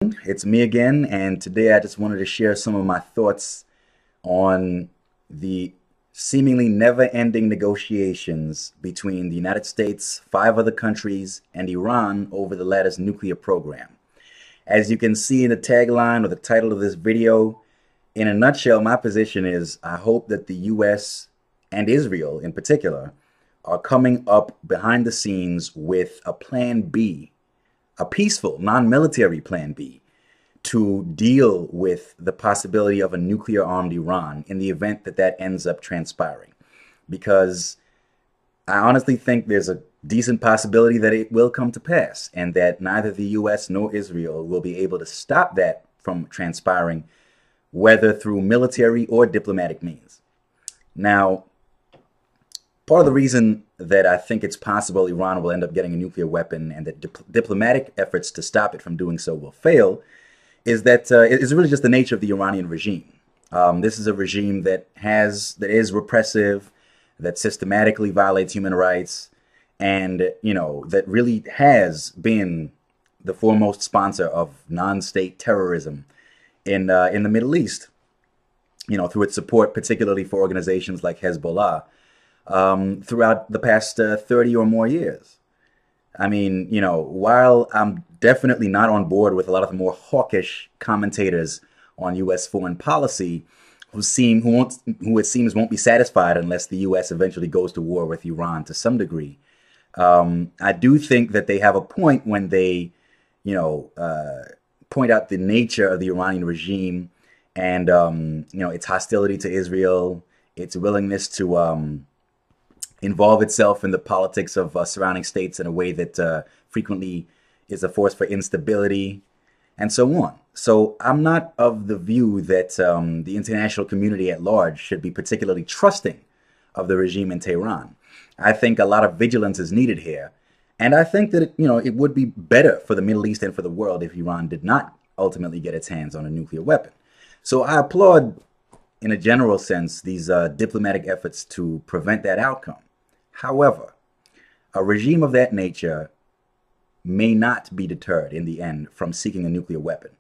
It's me again, and today I just wanted to share some of my thoughts on the seemingly never-ending negotiations between the United States, five other countries, and Iran over the latter's nuclear program. As you can see in the tagline or the title of this video, in a nutshell, my position is I hope that the US and Israel in particular are coming up behind the scenes with a plan B, a peaceful, non-military plan B, to deal with the possibility of a nuclear-armed Iran in the event that that ends up transpiring. Because I honestly think there's a decent possibility that it will come to pass, and that neither the US nor Israel will be able to stop that from transpiring, whether through military or diplomatic means. Now, part of the reason that I think it's possible Iran will end up getting a nuclear weapon and that diplomatic efforts to stop it from doing so will fail is that it's really just the nature of the Iranian regime. This is a regime that is repressive, that systematically violates human rights, and that really has been the foremost sponsor of non-state terrorism in the Middle East. Through its support, particularly for organizations like Hezbollah, throughout the past 30 or more years. I mean, while I'm definitely not on board with a lot of the more hawkish commentators on U.S. foreign policy who it seems won't be satisfied unless the U.S. eventually goes to war with Iran to some degree, I do think that they have a point when they, point out the nature of the Iranian regime and, its hostility to Israel, its willingness to involve itself in the politics of surrounding states in a way that frequently is a force for instability, and so on. So I'm not of the view that the international community at large should be particularly trusting of the regime in Tehran. I think a lot of vigilance is needed here, and I think that it would be better for the Middle East and for the world if Iran did not ultimately get its hands on a nuclear weapon. So I applaud, in a general sense, these diplomatic efforts to prevent that outcome. However, a regime of that nature may not be deterred in the end from seeking a nuclear weapon.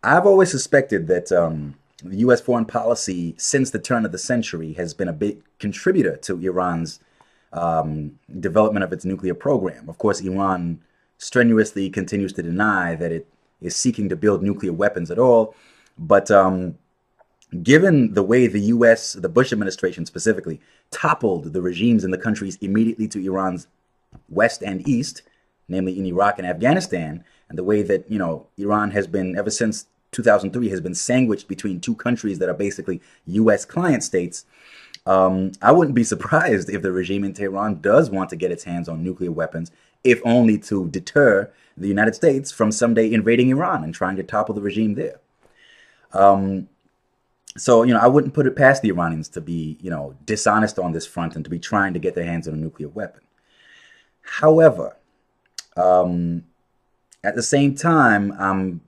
I've always suspected that the U.S. foreign policy since the turn of the century has been a big contributor to Iran's development of its nuclear program. Of course, Iran strenuously continues to deny that it is seeking to build nuclear weapons at all, but given the way the U.S., the Bush administration specifically, toppled the regimes in the countries immediately to Iran's west and east, namely in Iraq and Afghanistan, and the way that, Iran has been, ever since 2003, has been sandwiched between two countries that are basically U.S. client states, I wouldn't be surprised if the regime in Tehran does want to get its hands on nuclear weapons, if only to deter the United States from someday invading Iran and trying to topple the regime there. So, I wouldn't put it past the Iranians to be, dishonest on this front and to be trying to get their hands on a nuclear weapon. However, at the same time, I'm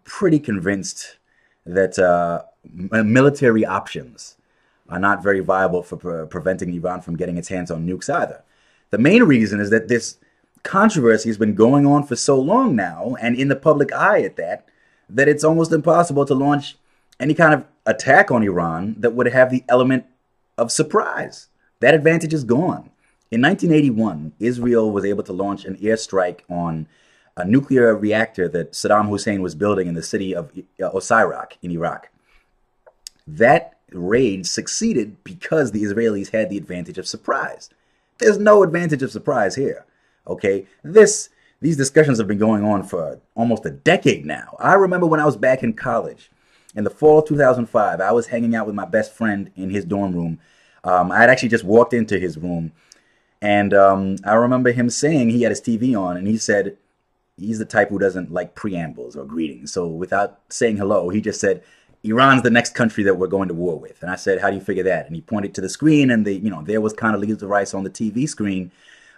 pretty convinced that military options are not very viable for preventing Iran from getting its hands on nukes either. The main reason is that this controversy has been going on for so long now, and in the public eye at that, that it's almost impossible to launch any kind of attack on Iran that would have the element of surprise. That advantage is gone. In 1981, Israel was able to launch an airstrike on a nuclear reactor that Saddam Hussein was building in the city of Osirak in Iraq. That raid succeeded because the Israelis had the advantage of surprise. There's no advantage of surprise here, okay? These discussions have been going on for almost a decade now. I remember when I was back in college, in the fall of 2005, I was hanging out with my best friend in his dorm room. I had actually just walked into his room, and I remember him saying, he had his TV on, and he said he's the type who doesn't like preambles or greetings. So without saying hello, he just said, Iran's the next country that we're going to war with. And I said, how do you figure that? And he pointed to the screen, and there was Condoleezza Rice on the TV screen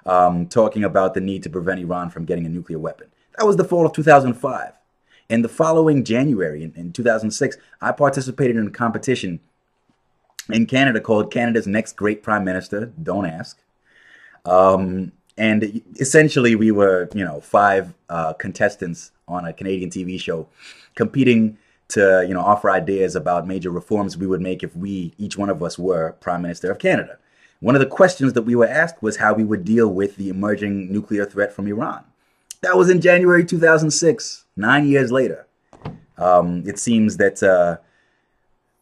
talking about the need to prevent Iran from getting a nuclear weapon. That was the fall of 2005. In the following January, in 2006, I participated in a competition in Canada called Canada's Next Great Prime Minister. Don't ask. And essentially, we were, 5 contestants on a Canadian TV show, competing to, offer ideas about major reforms we would make if each one of us were Prime Minister of Canada. One of the questions that we were asked was how we would deal with the emerging nuclear threat from Iran. That was in January 2006, 9 years later. It seems that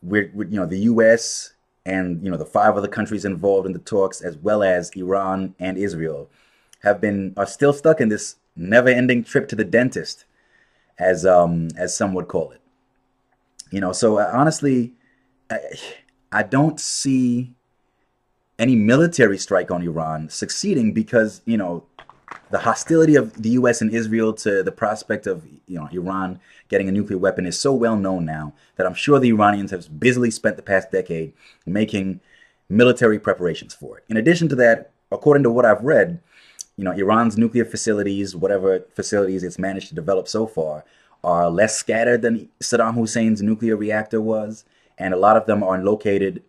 the U.S. and the five other countries involved in the talks, as well as Iran and Israel, are still stuck in this never-ending trip to the dentist, as some would call it. So honestly, I don't see any military strike on Iran succeeding because, the hostility of the U.S. and Israel to the prospect of, Iran getting a nuclear weapon is so well known now that I'm sure the Iranians have busily spent the past decade making military preparations for it. In addition to that, according to what I've read, Iran's nuclear facilities, whatever facilities it's managed to develop so far, are less scattered than Saddam Hussein's nuclear reactor was. And a lot of them are located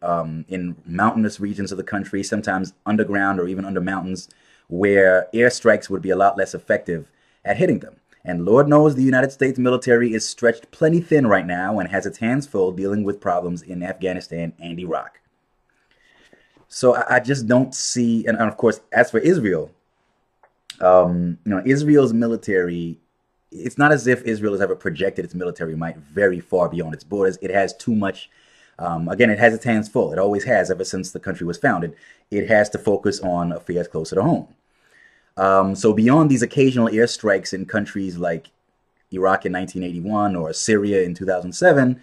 in mountainous regions of the country, sometimes underground or even under mountains, where airstrikes would be a lot less effective at hitting them. And Lord knows the United States military is stretched plenty thin right now and has its hands full dealing with problems in Afghanistan and Iraq. So I just don't see, and of course, as for Israel, Israel's military, it's not as if Israel has ever projected its military might very far beyond its borders. It has too much. Again, it has its hands full. It always has ever since the country was founded. It has to focus on affairs closer to home. So beyond these occasional airstrikes in countries like Iraq in 1981 or Syria in 2007,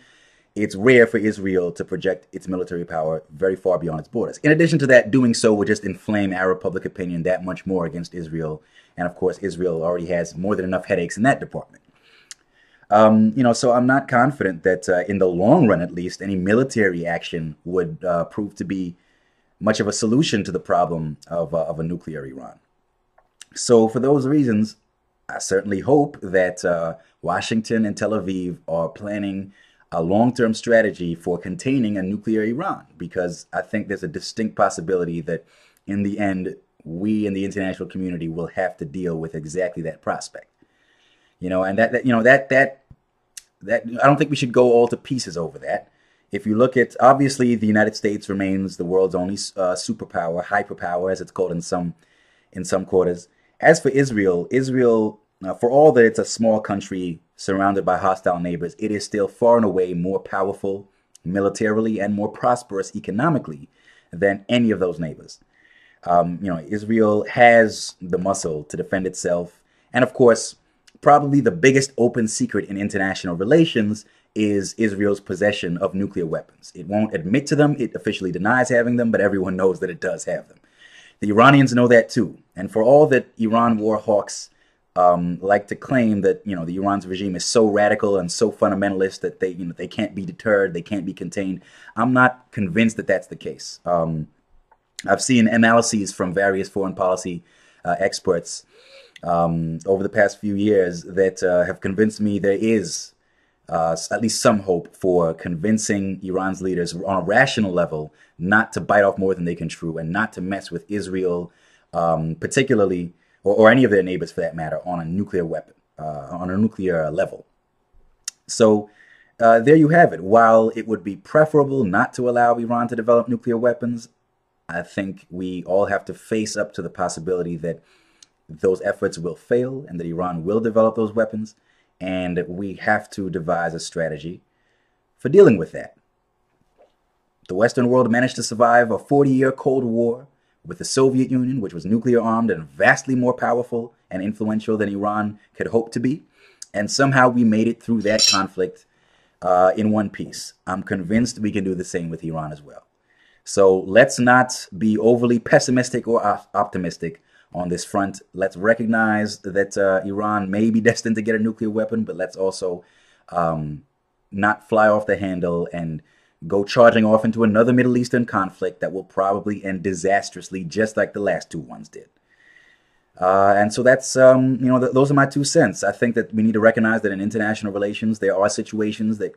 it's rare for Israel to project its military power very far beyond its borders. In addition to that, doing so would just inflame Arab public opinion that much more against Israel. And of course, Israel already has more than enough headaches in that department. So I'm not confident that in the long run, at least, any military action would prove to be much of a solution to the problem of a nuclear Iran. So for those reasons, I certainly hope that Washington and Tel Aviv are planning a long-term strategy for containing a nuclear Iran, because I think there's a distinct possibility that in the end, we in the international community will have to deal with exactly that prospect. And that I don't think we should go all to pieces over that. If you look at, obviously, the United States remains the world's only superpower, hyperpower, as it's called in some quarters. As for Israel, for all that it's a small country surrounded by hostile neighbors, it is still far and away more powerful militarily and more prosperous economically than any of those neighbors. Israel has the muscle to defend itself. And of course, probably the biggest open secret in international relations is Israel's possession of nuclear weapons. It won't admit to them. It officially denies having them, but everyone knows that it does have them. The Iranians know that too. And for all that Iran war hawks like to claim that, the Iran's regime is so radical and so fundamentalist that they can't be deterred, they can't be contained, I'm not convinced that that's the case. I've seen analyses from various foreign policy experts over the past few years that have convinced me there is at least some hope for convincing Iran's leaders on a rational level not to bite off more than they can chew and not to mess with Israel, particularly, or any of their neighbors for that matter, on a nuclear weapon, on a nuclear level. So there you have it. While it would be preferable not to allow Iran to develop nuclear weapons, I think we all have to face up to the possibility that those efforts will fail and that Iran will develop those weapons, and we have to devise a strategy for dealing with that. The Western world managed to survive a 40-year Cold War with the Soviet Union, which was nuclear armed and vastly more powerful and influential than Iran could hope to be, and somehow we made it through that conflict in one piece. I'm convinced we can do the same with Iran as well. So let's not be overly pessimistic or optimistic on this front. Let's recognize that Iran may be destined to get a nuclear weapon, but let's also not fly off the handle and go charging off into another Middle Eastern conflict that will probably end disastrously, just like the last two ones did. And so that's, those are my 2 cents. I think that we need to recognize that in international relations, there are situations that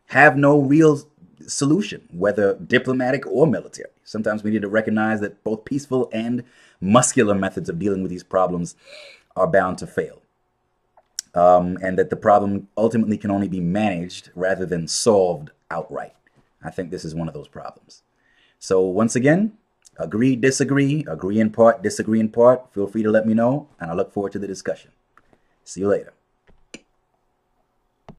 have no real solution, whether diplomatic or military. Sometimes we need to recognize that both peaceful and muscular methods of dealing with these problems are bound to fail. and that the problem ultimately can only be managed rather than solved outright. I think this is one of those problems. So once again, agree, disagree, agree in part, disagree in part. Feel free to let me know, and I look forward to the discussion. See you later.